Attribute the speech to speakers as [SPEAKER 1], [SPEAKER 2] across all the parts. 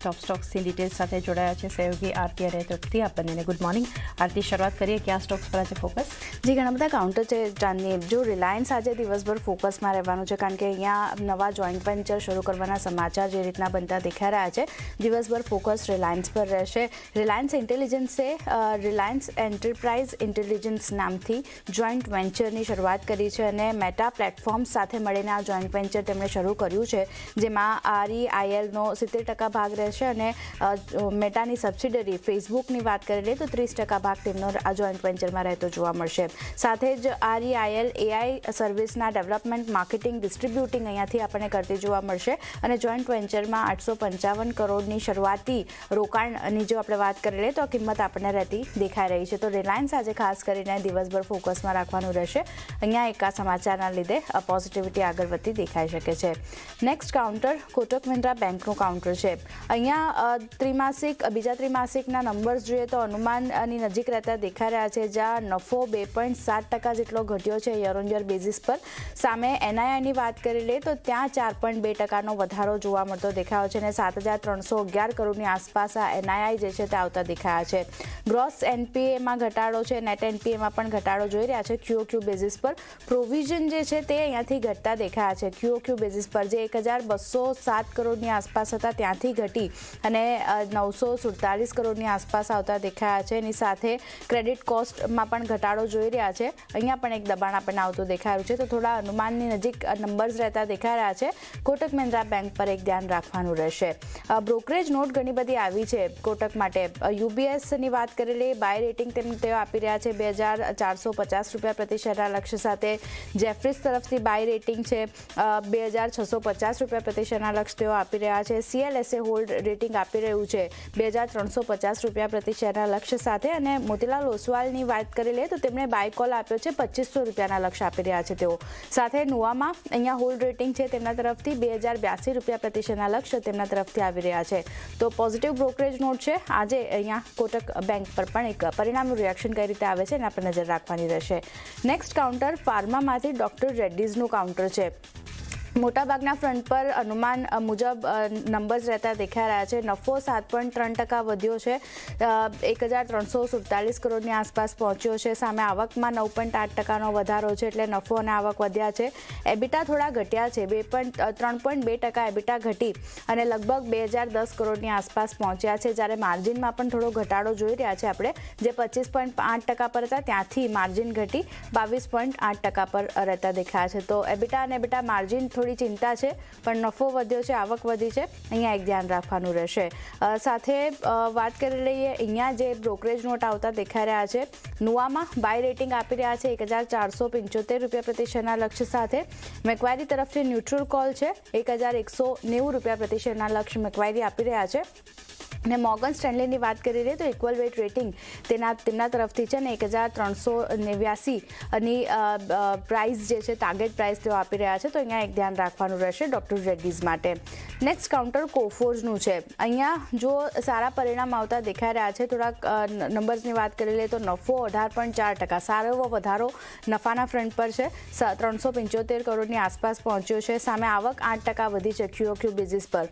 [SPEAKER 1] Top stocks की details સાથે જોડાયા છે સહયોગી આરતી અને તૃપ્તિ. આપ બંનેને ગુડ મોર્નિંગ. આરતી, શરૂઆત કરીએ કયા સ્ટોક્સ પર આજે ફોકસ?
[SPEAKER 2] જી, ઘણા બધા કાઉન્ટર છે જાણીએ. જો રિલાયન્સ આજે દિવસભર ફોકસમાં રહેવાનું છે કારણ કે અહીંયા નવા જોઈન્ટ વેન્ચર શરૂ કરવાના સમાચાર જે રીતના બનતા દેખાઈ રહ્યા છે. દિવસભર ફોકસ રિલાયન્સ પર રહેશે. રિલાયન્સ ઇન્ટેલિજન્સે રિલાયન્સ એન્ટરપ્રાઇઝ ઇન્ટેલિજન્સ નામથી જોઈન્ટ વેન્ચરની શરૂઆત કરી છે અને મેટા પ્લેટફોર્મ્સ સાથે મળીને આ જોઈન્ટ વેન્ચર તેમણે શરૂ કર્યું છે, જેમાં REILનો 70% ભાગ રહેશે અને મેટાની સબસિડરી ફેસબુકની વાત કરી લઈએ તો 30% ભાગ તેમનો આ જોઈન્ટ વેન્ચરમાં રહેતો જોવા મળશે. સાથે જ REIL AI સર્વિસના ડેવલપમેન્ટ, માર્કેટિંગ, ડિસ્ટ્રીબ્યુટિંગ અહીંયાથી આપણને કરતી જોવા મળશે અને જોઈન્ટ વેન્ચરમાં 855 કરોડની શરૂઆતી રોકાણની જો આપણે વાત કરી લઈએ તો આ કિંમત આપણને રહેતી દેખાઈ રહી છે. તો રિલાયન્સ આજે ખાસ કરીને દિવસભર ફોકસમાં રાખવાનું રહેશે. અહીંયા એક આ સમાચારના લીધે પોઝિટિવિટી આગળ વધતી દેખાઈ શકે છે. નેક્સ્ટ કાઉન્ટર કોટક મહિન્દ્રા બેંકનું કાઉન્ટર છે. અહીંયા બીજા ત્રિમાસિકના નંબર્સ જોઈએ તો અનુમાનની નજીક રહેતા દેખાઈ રહ્યા છે, જ્યાં નફો 2.7% જેટલો ઘટ્યો છે યર ઓન યર બેઝિસ પર. સામે NIIની વાત કરી લઈએ તો ત્યાં 4.2%નો વધારો જોવા મળતો દેખાયો છે અને 7,311 કરોડની આસપાસ આ NII જે છે તે આવતા દેખાયા છે. ગ્રોસ NPAમાં ઘટાડો છે, નેટ NPAમાં પણ ઘટાડો જોઈ રહ્યા છે QOQ બેઝિસ પર. પ્રોવિઝન જે છે તે અહીંયાથી ઘટતા દેખાયા છે QOQ બેઝિસ પર, જે 1,207 કરોડની આસપાસ હતા ત્યાંથી ઘટી અને 947 કરોડની આસપાસ આવતા દેખાયા છે. એની સાથે ક્રેડિટ કોસ્ટમાં પણ ઘટાડો જોઈ રહ્યા છે. અહીંયા પણ એક દબાણ આપણને આવતું દેખાયું છે. તો થોડા અનુમાનની નજીક નંબર્સ રહેતા દેખાઈ રહ્યા છે. કોટક મહિન્દ્રા બેંક પર એક ધ્યાન રાખવાનું રહેશે. બ્રોકરેજ નોટ ઘણી બધી આવી છે કોટક માટે. UBSની વાત કરી લઈએ, બાય રેટિંગ તેઓ આપી રહ્યા છે 2,450 રૂપિયા પ્રતિ શેરના લક્ષ્ય સાથે. જેફરીસ તરફથી બાય રેટિંગ છે 2,650 રૂપિયા પ્રતિ શેરના લક્ષ્ય તેઓ આપી રહ્યા છે. CLSA હોલ્ડ રેટિંગ આપી રહ્યું છે 2,350 રૂપિયા પ્રતિ શેરના લક્ષ્ય સાથે. અને મોતીલાલ ઓસવાલની વાત કરી લઈએ તો તેમણે બાય કોલ આપ્યો છે 2,500 રૂપિયાના લક્ષ્ય આપી રહ્યા છે તેઓ. સાથે નુવામાં અહીંયા હોલ્ડ રેટિંગ છે તેમના તરફથી 2,082 રૂપિયા પ્રતિ શેરના લક્ષ્ય તેમના તરફથી આવી રહ્યા છે. તો પોઝિટિવ બ્રોકરેજ નોટ છે. આજે અહીંયા કોટક બેંક પર પણ એક પરિણામનું રિએક્શન કઈ રીતે આવે છે એના પર નજર રાખવાની રહેશે. નેક્સ્ટ કાઉન્ટર ફાર્મામાંથી ડોક્ટર રેડ્ડીઝનું કાઉન્ટર છે. મોટાભાગના ફ્રન્ટ પર અનુમાન મુજબ નંબર્સ રહેતા દેખાઈ રહ્યા છે. નફો 7.3% વધ્યો છે, 1,347 કરોડની આસપાસ પહોંચ્યો છે. સામે આવકમાં 9.8%નો વધારો છે, એટલે નફો અને આવક વધ્યા છે. એબિટા થોડા ઘટ્યા છે, 3.2% એબિટા ઘટી અને લગભગ 2,010 કરોડની આસપાસ પહોંચ્યા છે. જ્યારે માર્જિનમાં પણ થોડો ઘટાડો જોઈ રહ્યા છે આપણે, જે 25.8% પર હતા ત્યાંથી માર્જિન ઘટી 22.8% પર રહેતા દેખાયા છે. તો એબિટા અને એબિટા માર્જિન થોડી ચિંતા છે, પણ નફો વધ્યો છે, આવક વધી છે, અહીંયા એક ધ્યાન રાખવાનું રહેશે. સાથે વાત કરી લઈએ, અહીંયા જે બ્રોકરેજ નોટ આવતા દેખાઈ રહ્યા છે. નુવામાં બાય રેટિંગ આપી રહ્યા છે 1,475 રૂપિયા પ્રતિ શેરના લક્ષ્ય સાથે. મેક્વાયરી તરફથી ન્યુટ્રલ કોલ છે 1,190 રૂપિયા પ્રતિ શેરના લક્ષ્ય મેક્વાયરી આપી રહ્યા છે. અને મોર્ગન સ્ટેનલીની વાત કરી લઈએ તો ઇક્વલ વેટ રેટિંગ તેમના તરફથી છે ને 1,389ની પ્રાઇસ જે છે ટાર્ગેટ પ્રાઇસ તેઓ આપી રહ્યા છે. તો અહીંયા એક ધ્યાન રાખવાનું રહેશે ડોક્ટર રેડ્ડીઝ માટે. નેક્સ્ટ કાઉન્ટર કોફોર્જનું છે. અહીંયા જો સારા પરિણામ આવતા દેખાઈ રહ્યા છે. થોડાક નંબર્સની વાત કરી લઈએ તો નફો 18.4%, સારો એવો વધારો નફાના ફ્રન્ટ પર છે. 375 કરોડની આસપાસ પહોંચ્યો છે. સામે આવક 8% વધી છે QOQ બેઝિસ પર.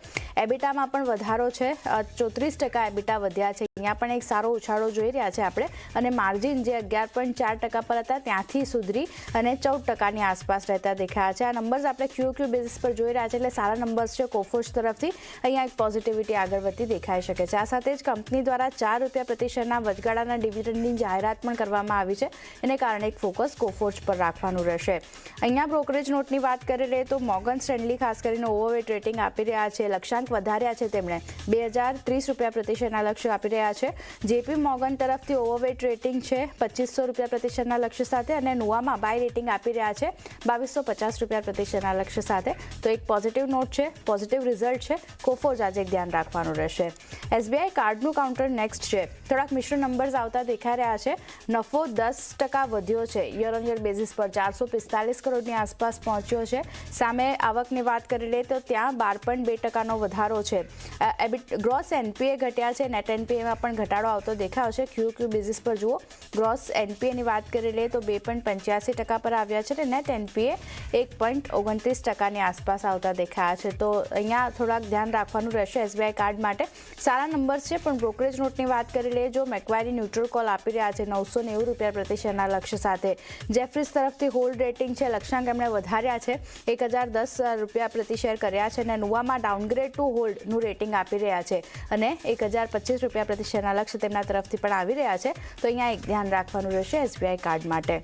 [SPEAKER 2] એબિટામાં પણ વધારો છે, 34% એબિટા વધ્યા છે. અહીંયા પણ એક સારો ઉછાળો જોઈ રહ્યા છે આપણે. અને માર્જિન જે 11.4% પર હતા ત્યાંથી સુધરી અને 14%ની આસપાસ રહેતા દેખાયા છે. આ નંબર્સ આપણે QOQ બેઝિસ પર જોઈ રહ્યા છે, એટલે સારા નંબર્સ છે કોફોર્જ તરફથી. અહીંયા એક પોઝિટિવિટી આગળ વધતી દેખાઈ શકે છે. આ સાથે જ કંપની દ્વારા 4 રૂપિયા પ્રતિ શેરના વચગાળાના ડિવિડન્ડની જાહેરાત પણ કરવામાં આવી છે. એને કારણે એક ફોકસ કોફોર્જ પર રાખવાનું રહેશે. અહીંયા બ્રોકરેજ નોટની વાત કરી લઈએ તો મોર્ગન સ્ટેનલી ખાસ કરીને ઓવરવેટ રેટિંગ આપી રહ્યા છે. લક્ષ્યાંક વધાર્યા છે તેમણે, 2,030 રૂપિયા પ્રતિ શેરના લક્ષ્ય આપી રહ્યા છે. JP મોર્ગન તરફથી ઓવરવેટ રેટિંગ છે 2,500 રૂપિયા પ્રતિ શેરના લક્ષ્ય સાથે. અને નુવામાં બાય રેટિંગ આપી રહ્યા છે 2,250 રૂપિયા પ્રતિ શેરના લક્ષ્ય સાથે. તો એક પોઝિટિવ નોટ છે, પોઝિટિવ રિઝલ્ટ છે. કોફોર્જ આજે એક ધ્યાન રાખવાનું રહેશે. SBI કાર્ડનું કાઉન્ટર નેક્સ્ટ છે. થોડાક મિશ્ર નંબર્સ આવતા દેખાઈ રહ્યા છે. નફો 10% વધ્યો છે યર ઓન યર બેઝિસ પર, 445 કરોડની આસપાસ પહોંચ્યો છે. સામે આવકની વાત કરી લઈએ તો ત્યાં 12.2%નો વધારો છે. ગ્રોસ NPA એનપીએ ઘટ્યા છે, નેટ એનપીએમાં પણ ઘટાડો આવતો દેખાયો છે. ક્યુ બેઝિસ પર જુઓ, ગ્રોસ એનપીએની વાત કરી લઈએ તો 2.85% પર આવ્યા છે અને નેટ એનપીએ 1.29% આસપાસ આવતા દેખાયા છે. તો અહીંયા થોડાક ધ્યાન રાખવાનું રહેશે એસબીઆઈ કાર્ડ માટે. સારા નંબર્સ છે, પણ બ્રોકરેજ નોટની વાત કરી લઈએ જો મેક્વાયરી ન્યુટ્રલ કોલ આપી રહ્યા છે 990 રૂપિયા પ્રતિ શેરના લક્ષ્ય સાથે. જેફરીઝ તરફથી હોલ્ડ રેટિંગ છે, લક્ષ્યાંક એમણે વધાર્યા છે, 1010 રૂપિયા પ્રતિ શેર કર્યા છે અને નુવામાં ડાઉનગ્રેડ ટુ હોલ્ડનું રેટિંગ આપી રહ્યા છે અને 1025 રૂપિયા પ્રતિ શેરના લક્ષ્ય તેમના તરફથી પણ આવી રહ્યા છે. તો અહીંયા એક ધ્યાન રાખવાનું રહેશે એસબીઆઈ કાર્ડ માટે.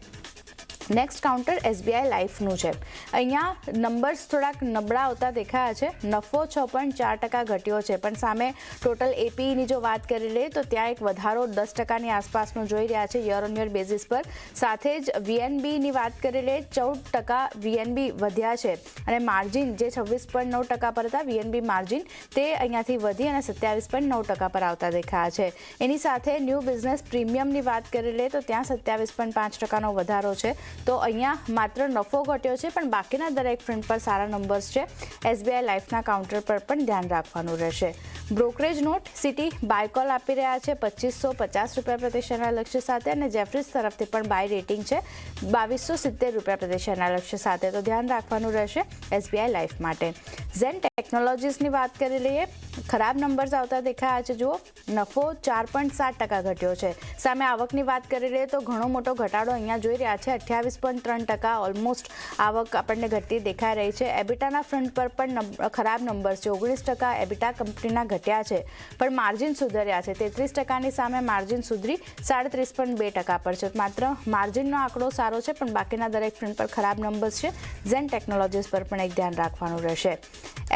[SPEAKER 2] નેક્સ્ટ કાઉન્ટર એસબીઆઈ લાઈફનું છે. અહીંયા નંબર્સ થોડાક નબળા આવતા દેખાયા છે. નફો 6.4% ઘટ્યો છે, પણ સામે ટોટલ એપીની જો વાત કરી લઈએ તો ત્યાં એક વધારો 10%ની આસપાસનો જોઈ રહ્યા છે યર ઓન યર બેઝિસ પર. સાથે જ વીએનબીની વાત કરી લઈએ 14% વીએનબી વધ્યા છે અને માર્જિન જે 26.9% પર હતા વીએનબી માર્જિન તે અહીંયાથી વધી અને 27.9% પર આવતા દેખાયા છે. એની સાથે ન્યૂ બિઝનેસ પ્રીમિયમની વાત કરી લઈએ તો ત્યાં 27.5%નો વધારો છે. તો અહીંયા માત્ર નફો ઘટ્યો છે, પણ બાકીના દરેક ફ્રન્ટ પર સારા નંબર્સ છે. એસબીઆઈ લાઈફના કાઉન્ટર પર પણ ધ્યાન રાખવાનું રહેશે. બ્રોકરેજ નોટ સિટી બાયકોલ આપી રહ્યા છે 2550 રૂપિયા પ્રતિ શેરના લક્ષ્ય સાથે અને જેફરીઝ તરફથી પણ બાય રેટિંગ છે 2270 રૂપિયા પ્રતિ શેરના લક્ષ્ય સાથે. તો ધ્યાન રાખવાનું રહેશે એસબીઆઈ લાઈફ માટે. ઝેન ટેકનોલોજીસની વાત કરી લઈએ, ખરાબ નંબર્સ આવતા દેખાયા છે. જુઓ, નફો 4.7% ઘટ્યો છે. સામે આવકની વાત કરી લઈએ તો ઘણો મોટો ઘટાડો અહીંયા જોઈ રહ્યા છે, 28.3% ઓલમોસ્ટ આવક આપણને ઘટતી દેખાઈ રહી છે. એબિટાના ફ્રન્ટ પર પણ ખરાબ નંબર્સ છે, 19% એબિટા કંપનીના ઘટ્યા છે, પણ માર્જિન સુધર્યા છે. 33%ની સામે માર્જિન સુધરી 37.2% પર છે. માત્ર માર્જિનનો આંકડો સારો છે, પણ બાકીના દરેક ફ્રન્ટ પર ખરાબ નંબર્સ છે. ઝેન ટેકનોલોજીસ પર પણ એક ધ્યાન રાખવાનું રહેશે.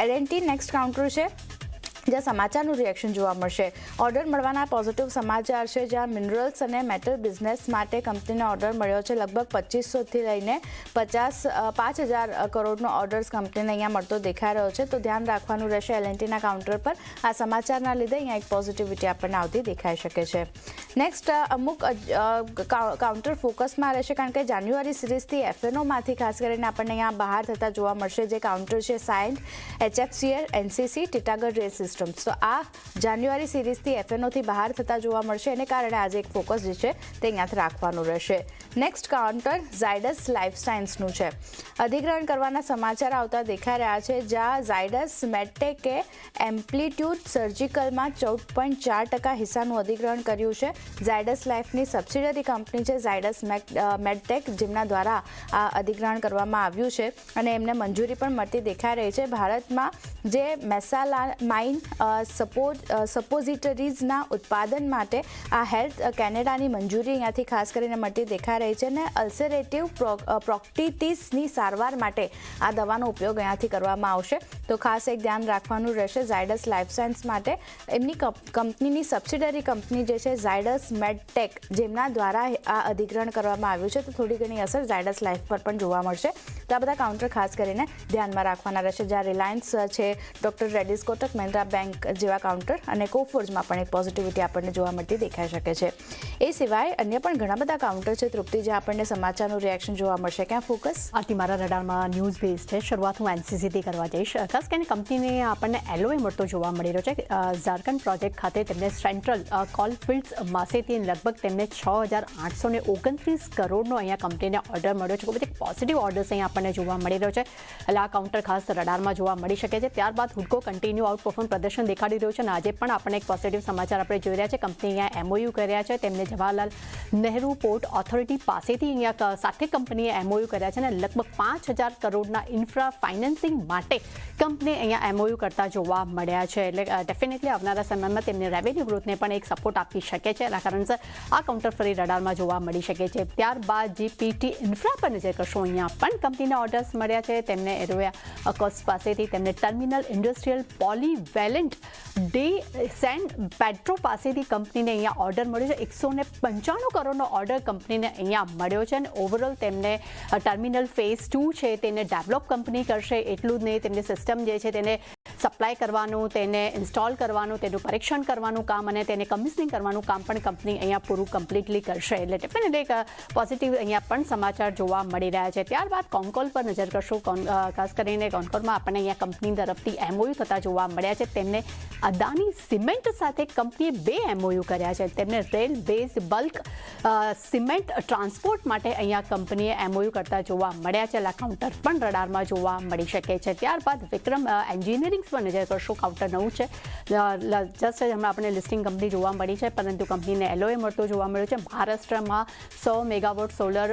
[SPEAKER 2] એલએનટી નેક્સ્ટ કાઉન્ટર છે, જ્યાં સમાચારનું રિએક્શન જોવા મળશે. ઓર્ડર મળવાના પોઝિટિવ સમાચાર છે, જ્યાં મિનરલ્સ અને મેટલ બિઝનેસ માટે કંપનીને ઓર્ડર મળ્યો છે. લગભગ 2500થી લઈને 5000 કરોડનો ઓર્ડર્સ કંપનીને અહીંયા મળતો દેખાઈ રહ્યો છે. તો ધ્યાન રાખવાનું રહેશે એલએનટીના કાઉન્ટર પર. આ સમાચારના લીધે અહીંયા એક પોઝિટિવિટી આપણને આવતી દેખાઈ શકે છે. નેક્સ્ટ અમુક કાઉન્ટર ફોકસમાં રહેશે, કારણ કે જાન્યુઆરી સિરીઝથી એફએનઓમાંથી ખાસ કરીને આપણને અહીંયા બહાર થતા જોવા મળશે. જે કાઉન્ટર છે Cyient, HFCL, NCC, ટીટાગઢ rail system. તો આ જાન્યુઆરી સિરીઝથી એફએનઓથી બહાર થતા જોવા મળશે, એને કારણે આજે એક ફોકસ જે છે તે અહીંયાથી રાખવાનું રહેશે. નેક્સ્ટ કાઉન્ટર ઝાયડસ લાઈફ સાયન્સનું છે. અધિગ્રહણ કરવાના સમાચાર આવતા દેખાઈ રહ્યા છે, જ્યાં ઝાયડસ મેડટેકે એમ્પ્લિટ્યુડ સર્જિકલમાં 14.4% હિસ્સાનું અધિગ્રહણ કર્યું છે. ઝાયડસ લાઈફની સબસિડિયરી કંપની છે ઝાયડસ મેડટેક, જેમના દ્વારા આ અધિગ્રહણ કરવામાં આવ્યું છે અને એમને મંજૂરી પણ મળતી દેખાઈ રહી છે. ભારતમાં જે મેસાલામાઇન સપોઝિટરીઝના ઉત્પાદન માટે આ હેલ્થ કેનેડાની મંજૂરી અહીંયાથી ખાસ કરીને મળતી દેખાઈ રહી છે અને અલ્સરેટિવ પ્રોક્ટિટિસની સારવાર માટે આ દવાનો ઉપયોગ અહીંયાથી કરવામાં આવશે. તો ખાસ એક ધ્યાન રાખવાનું રહેશે ઝાયડસ લાઈફ સાયન્સ માટે. એમની કંપનીની સબસિડરી કંપની જે છે ઝાયડસ મેડટેક, જેમના દ્વારા આ અધિગ્રહણ કરવામાં આવ્યું છે, તો થોડી ઘણી અસર ઝાયડસ લાઈફ પર પણ જોવા મળશે. તો આ બધા કાઉન્ટર ખાસ કરીને ધ્યાનમાં રાખવાના રહેશે, જ્યાં રિલાયન્સ છે, ડોક્ટર રેડ્ડીઝ, કોટક મહિન્દ્રા બેંક જેવા કાઉન્ટર અને કોફોર્જમાં પણ એક પોઝિટિવિટી આપણને જોવા મળતી દેખાઈ શકે છે. એ સિવાય અન્ય પણ ઘણા બધા કાઉન્ટર છે તૃપ્તિ, જે આપણને સમાચારનું રિએક્શન જોવા મળશે. ક્યાં ફોકસ?
[SPEAKER 1] આરતી, મારા રડારમાં ન્યૂઝ બેઝ છે. શરૂઆત હું એનસીસીથી કરવા જઈશ. ખાસ કરીને કંપનીને આપણને એલઓએ મળતો જોવા મળી રહ્યો છે. ઝારખંડ પ્રોજેક્ટ ખાતે તેમને સેન્ટ્રલ કોલફિલ્ડ્સ માસેથી લગભગ તેમને 6829 કરોડનો અહીંયા કંપનીને ઓર્ડર મળ્યો છે. ખૂબ જ પોઝિટિવ ઓર્ડર્સ અહીંયા આપણને જોવા મળી રહ્યો છે. એટલે આ કાઉન્ટર ખાસ રડારમાં જોવા મળી શકે છે. ત્યારબાદ હુડકો કન્ટિન્યુ આઉટ પરફોર્મ પ્રદર્શન દેખાડી રહ્યું છે અને આજે પણ આપણને એક પોઝિટિવ સમાચાર આપણે જોઈ રહ્યા છે. કંપની અહીંયા એમઓયુ કર્યા છે. તેમને જવાહરલાલ નહેરુ પોર્ટ ઓથોરિટી પાસેથી અહીંયા સાથે કંપનીએ એમઓયુ કર્યા છે અને લગભગ 5000 કરોડના ઇન્ફ્રા ફાઇનાન્સિંગ માટે કંપની અહીંયા એમઓયુ કરતા જોવા મળ્યા છે. એટલે ડેફિનેટલી આવનારા સમયમાં તેમની રેવન્યુ ગ્રોથને પણ એક સપોર્ટ આપી શકે છે. એના કારણસર આ કાઉન્ટર ફરી રડારમાં જોવા મળી શકે છે. ત્યારબાદ જીપીટી ઇન્ફ્રા પર નજર કરશો, અહીંયા પણ કંપનીના ઓર્ડર્સ મળ્યા છે. તેમને એરોયા કોસ્ટ પાસેથી તેમને ટર્મિનલ ઇન્ડસ્ટ્રીયલ પોલીવેલેન્ટ ડે સેન પેટ્રો પાસેથી કંપનીને અહીંયા ઓર્ડર મળ્યો છે. 195 કરોડનો ઓર્ડર કંપનીને અહીંયા મળ્યો છે અને ઓવરઓલ તેમને ટર્મિનલ ફેઝ 2 છે તેને ડેવલપ કંપની કરશે. એટલું જ નહીં, તેમની સિસ્ટમ જે છે તેને સપ્લાય કરવાનું, તેને ઇન્સ્ટોલ કરવાનું, તેનું પરીક્ષણ કરવાનું કામ અને તેને કમિશનિંગ કરવાનું કામ પણ કંપની અહીંયા પૂરું કમ્પ્લીટલી કરશે. એટલે ડેફિનેટલી એક પોઝિટિવ અહીંયા પણ સમાચાર જોવા મળી રહ્યા છે. ત્યારબાદ કોન્કોલ પર નજર કરશું. ખાસ કરીને કોન્કોલમાં આપણને અહીંયા કંપની તરફથી MOU થતા જોવા મળ્યા છે. તેમને અદાની સિમેન્ટ સાથે કંપનીએ 2 MOU કર્યા છે. તેમને rail base bulk cement transport માટે અહીંયા કંપનીએ MOU કરતા જોવા મળ્યા છે. આ કાઉન્ટર પણ રડારમાં જોવા મળી શકે છે. ત્યારબાદ વિક્રમ એન્જિનિયરિંગ્સ પર નજર કરશું. કાઉન્ટર નવું છે. જસ્ટ હમણાં આપણે લિસ્ટિંગ કંપની જોવા મળી છે, પરંતુ કંપનીને LOA મળતો જોવા મળ્યો છે. મહારાષ્ટ્રમાં 100 મેગાવોટ સોલર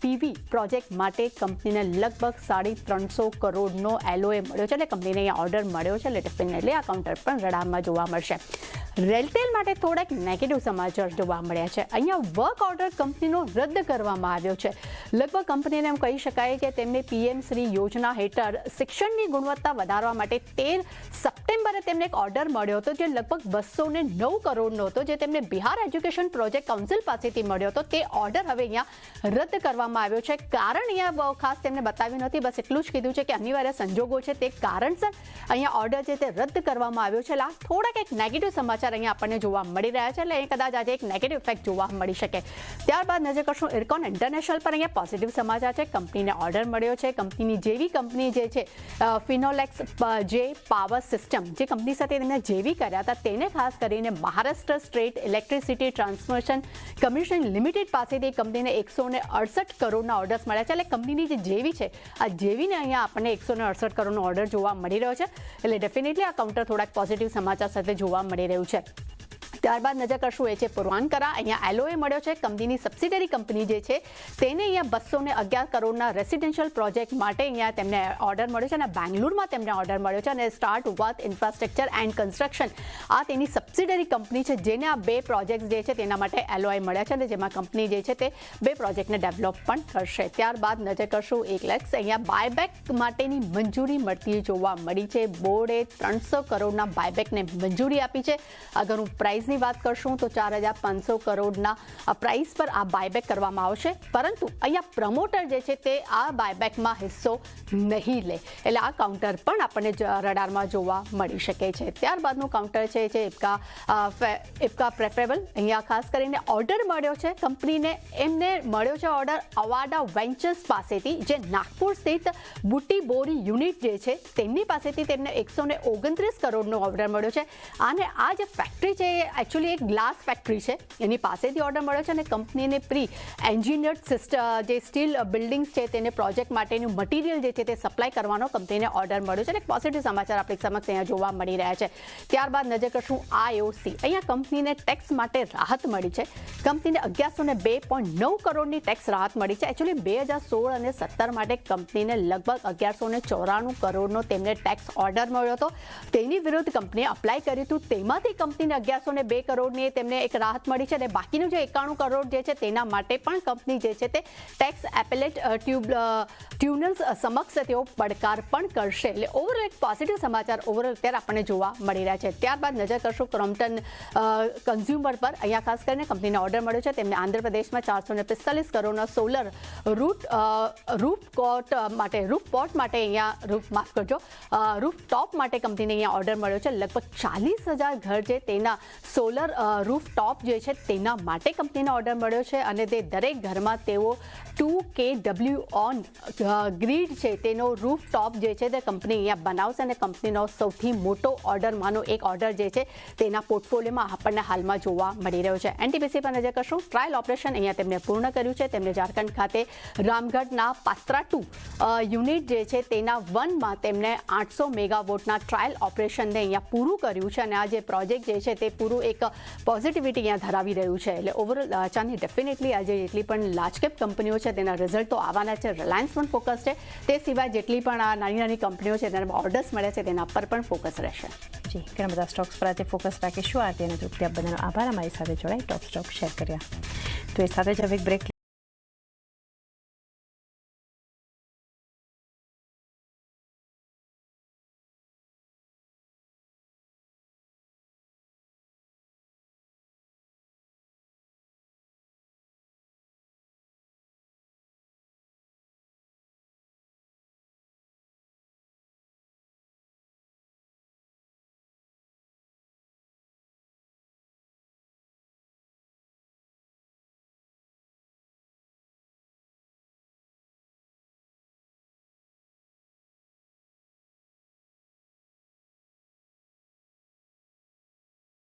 [SPEAKER 1] PV પ્રોજેક્ટ માટે કંપનીને લગભગ 350 કરોડનો LOA મળ્યો છે. એટલે કંપનીને અહીંયા ઓર્ડર મળ્યો છે. એટલે ડેફિનેટલી આ કાઉન્ટર પણ રડારમાં જોવા મળશે. રેલટેલ માટે થોડાક નેગેટિવ સમાચાર જોવા મળ્યા છે. અહીંયા વર્ક ઓર્ડર કંપનીનો રદ કરવામાં આવ્યો છે. લગભગ કંપનીને એમ કહી શકાય કે તેમને PM શ્રી યોજના હેઠળ શિક્ષણની ગુણવત્તા વધારવા માટે 13 સપ્ટેમ્બરે તેમને એક ઓર્ડર મળ્યો હતો, જે લગભગ 209 કરોડનો હતો, જે તેમને બિહાર એજ્યુકેશન પ્રોજેક્ટ કાઉન્સિલ પાસેથી મળ્યો હતો. તે ઓર્ડર હવે અહીંયા રદ કરવામાં આવ્યો છે. કારણ અહીંયા ખાસ તેમને બતાવ્યું નથી, બસ એટલું જ કીધું છે કે અનિવાર્ય સંજોગો છે તે કારણસર અહીંયા ઓર્ડર છે તે રદ કરવામાં આવ્યો છે. થોડાક એક નેગેટિવ સમાચાર અહીંયા આપણને જોવા મળી રહ્યા છે. એટલે કદાચ આજે એક નેગેટિવ ઇફેક્ટ જોવા મળી શકે. ત્યારબાદ નજર કરશું ઇરકોન ઇન્ટરનેશનલ પર. અહીંયા પોઝિટિવ સમાચાર છે. કંપનીને ઓર્ડર મળ્યો છે. કંપનીની જેવી કંપની જે છે ફિનોલેક્સ જે પાવર સિસ્ટમ, જે કંપની સાથે તેમને જેવી કર્યા હતા, તેને ખાસ કરીને Maharashtra state electricity transmission commission limited પાસેથી કંપનીને 168 કરોડના ઓર્ડર્સ મળ્યા છે. એટલે કંપનીની જે જેવી છે, આ જેવીને અહીંયા આપણને 168 કરોડનો ઓર્ડર જોવા મળી રહ્યો છે. એટલે ડેફિનેટલી આ કાઉન્ટર થોડાક પોઝિટિવ સમાચાર સાથે જોવા મળી રહ્યું છે. ત્યારબાદ નજર કરશું એ છે પૂર્વાંકરા. અહીંયા LOA મળ્યો છે. કંપનીની સબસિડરી કંપની જે છે તેને અહીંયા 211 કરોડના રેસિડેન્શિયલ પ્રોજેક્ટ માટે અહીંયા તેમને ઓર્ડર મળ્યો છે. અને બેંગ્લુરમાં તેમને ઓર્ડર મળ્યો છે. અને start worth infrastructure and construction આ તેની સબસિડરી કંપની છે, જેને આ 2 પ્રોજેક્ટ જે છે તેના માટે LOA મળ્યા છે. અને જેમાં કંપની જે છે તે 2 પ્રોજેક્ટને ડેવલપ પણ કરશે. ત્યારબાદ નજર કરશું એકલેક્સ. અહીંયા બાયબેક માટેની મંજૂરી મળતી જોવા મળી છે. બોર્ડે 300 કરોડના બાયબેકને મંજૂરી આપી છે. અગર હું પ્રાઇઝની વાત કરશું તો 4,500 કરોડના પ્રાઇસ પર આ બાયબેક કરવામાં આવશે. પરંતુ અહીંયા પ્રમોટર જે છે તે આ બાયબેકમાં હિસ્સો નહીં લે. એટલે આ કાઉન્ટર પણ આપણને રડારમાં જોવા મળી શકે છે. ત્યારબાદનું કાઉન્ટર છે જે ઇપ્કા પ્રેફરેબલ. અહીંયા ખાસ કરીને ઓર્ડર મળ્યો છે કંપનીને. એમને મળ્યો છે ઓર્ડર અવાડા વેન્ચર્સ પાસેથી, જે નાગપુર સ્થિત બુટી બોરી યુનિટ જે છે તેમની પાસેથી તેમને 129 કરોડનો ઓર્ડર મળ્યો છે. અને આ જે ફેક્ટરી છે એકચ્યુઅલી એક ગ્લાસ ફેક્ટરી છે, એની પાસેથી ઓર્ડર મળ્યો છે. અને કંપનીને પ્રી એન્જિનિયર્ડ સિસ્ટમ જે સ્ટીલ બિલ્ડિંગ્સ છે તેને પ્રોજેક્ટ માટેનું મટીરિયલ જે છે તે સપ્લાય કરવાનો કંપનીને ઓર્ડર મળ્યો છે. એટલે પોઝિટિવ સમાચાર આપણી સમક્ષ અહીંયા જોવા મળી રહ્યા છે. ત્યારબાદ નજર કરશું IOC. અહીંયા કંપનીને ટેક્સ માટે રાહત મળી છે. કંપનીને 1102.9 કરોડની ટેક્સ રાહત મળી છે. એકચ્યુઅલી 2016 અને 17 માટે કંપનીને લગભગ 1194 કરોડનો તેમને ટેક્સ ઓર્ડર મળ્યો હતો. તેની વિરુદ્ધ કંપનીએ અપ્લાય કર્યું હતું. તેમાંથી કંપનીને 1102 કરોડની તેમને એક રાહત મળી છે. અને બાકીનું જે 91 કરોડ જે છે તેના માટે પણ કંપની જે છે તે ટેક્સ એપેલેટ ટ્યુનલ્સ સમક્ષ તેઓ પડકાર પણ કરશે. એટલે ઓવરઓલ એક પોઝિટિવ સમાચાર ઓવરઓલ અત્યારે આપણને જોવા મળી રહ્યા છે. ત્યારબાદ નજર કરશું ક્રોમ્પટન કન્ઝ્યુમર પર. અહીંયા ખાસ કરીને કંપનીને ઓર્ડર મળ્યો છે. તેમને આંધ્રપ્રદેશમાં 445 કરોડના સોલર રૂફપોટ માટે અહીંયા રૂફટોપ માટે કંપનીને અહીંયા ઓર્ડર મળ્યો છે. લગભગ 40,000 ઘર છે તેના સોલર રૂફટોપ જે છે તેના માટે કંપનીને ઓર્ડર મળ્યો છે. અને તે દરેક ઘરમાં તેઓ 2 kW ઓન ગ્રીડ છે તેનો રૂફટોપ જે છે તે કંપની અહીંયા બનાવશે. અને કંપનીનો સૌથી મોટો ઓર્ડરમાંનો એક ઓર્ડર જે છે તેના પોર્ટફોલિયોમાં આપણને હાલમાં જોવા મળી રહ્યો છે. NTPC પર નજર કરશું. ટ્રાયલ ઓપરેશન અહીંયા તેમને પૂર્ણ કર્યું છે. તેમને ઝારખંડ ખાતે રામગઢના પાત્રા 2 યુનિટ જે છે તેના 1માં તેમને 800 મેગાવોટના ટ્રાયલ ઓપરેશનને અહીંયા પૂરું કર્યું છે. અને આ જે પ્રોજેક્ટ જે છે તે પૂરું એક પોઝિટિવિટી અહીંયા ધરાવી રહ્યું છે. એટલે ઓવરઓલ ચાની ડેફિનેટલી આજે જેટલી પણ લાર્જ કેપ કંપનીઓ છે તેના રિઝલ્ટ તો આવવાના છે. રિલાયન્સ પણ ફોકસ છે. તે સિવાય જેટલી પણ આ નાની નાની કંપનીઓ છે તેના ઓર્ડર્સ મળ્યા છે તેના પર પણ ફોકસ રહેશે.
[SPEAKER 3] જી, ઘણા બધા સ્ટોક્સ પર આજે ફોકસ રાખીશું. આરતી અને તૃપ્તિ આપ બધાનો આભાર અમારી સાથે જોડાઈ ટોપ સ્ટોક શેર કર્યા. તો એ સાથે જ હવે એક બ્રેક